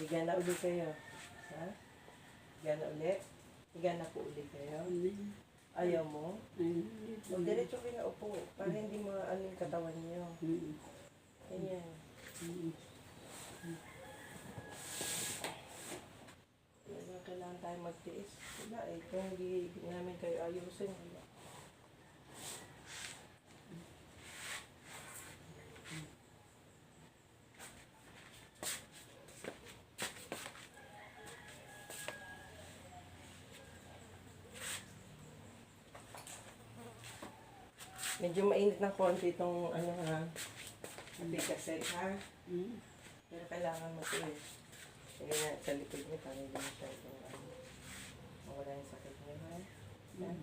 Higa na ulit kayo. Ha? Higa na ulit? Higa na po ulit kayo. Ayaw mo? O, diretso kayo na upo. Para hindi ano yung katawan niyo. Ganyan. Kailangan tayo magtiis. Wala eh. Kung hindi namin kayo ayusin, wala. Medyo mainit ng konti itong ano ha. Bigaset ha. Pero kailangan mo ito eh. Sige nga sa likod niyo para hindi mo siya itong ano. Mawala yung sakit niyo ha. Yan.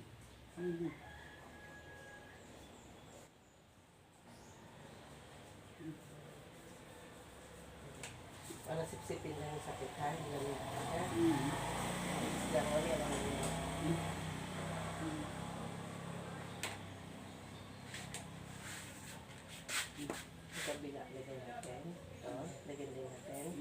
Para sipsipin lang yung sakit ha. Hindi lang yung sakit ha. Isang wali ang kabila, lagyan natin. Ito, lagyan din natin.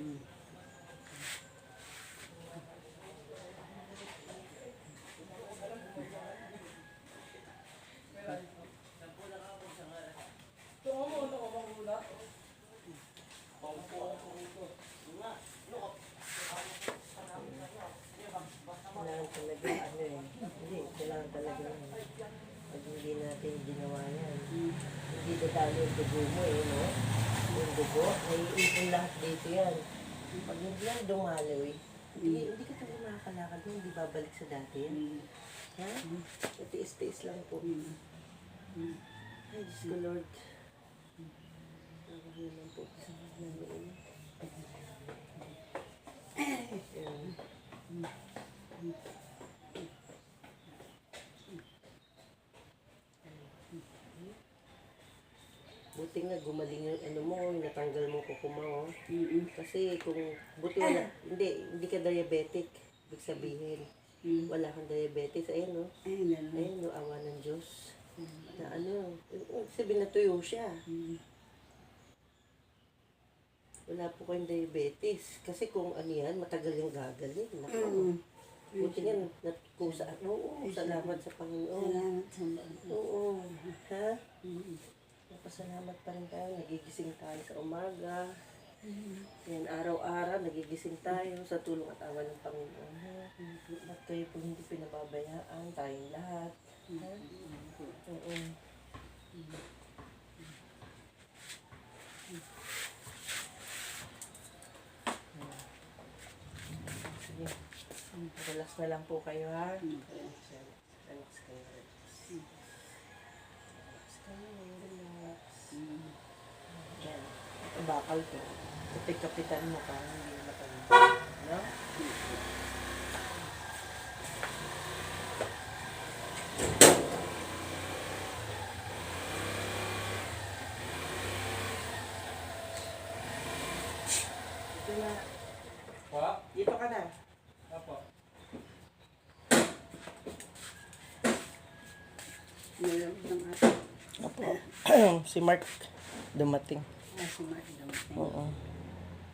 Kailangan talaga, ano eh. Hindi, kailangan talaga yun. Pag hindi natin ginawa yan, hindi dadalo yung dugo mo eh, no? Yung dugo, naiipon lahat dito yan. Pag hindi yan dumalo eh, hindi ka talaga makakalakad mo, hindi babalik sa dati yan. Ha? Tiis-tiis lang po. Ay, Diyos ko Lord. Nakakaya lang po sa namin. Buti nga gumaling yung ano mo, natanggal mo kuko mo. Kasi kung buti wala, hindi ka diabetic. Ibig sabihin, wala kang diabetes. Ayan o. Ayan o, awa ng Diyos. Na ano, sabihin natuyo siya. Wala po kayong diabetes. Kasi kung ano yan, matagal yung gagaling. Buti nga, natkusa. Oo, salamat sa Panginoon. Oo. Ha? Pasalamat pa rin tayo, nagigising tayo sa umaga. Yan, araw-araw, nagigising tayo sa tulong at awa ng Panginoon. At kayo po hindi pinababayaan, tayong lahat. Ha? Oo. Sige. Relax na lang po kayo, ha? Relax kayo. Yan. Ito bakal to. Kapit-kapitan mo ka, hindi matanda. No? Ito na. Dito ka na. Apo. Opo. Si Mark dumating. Si Mark dumating. Oo.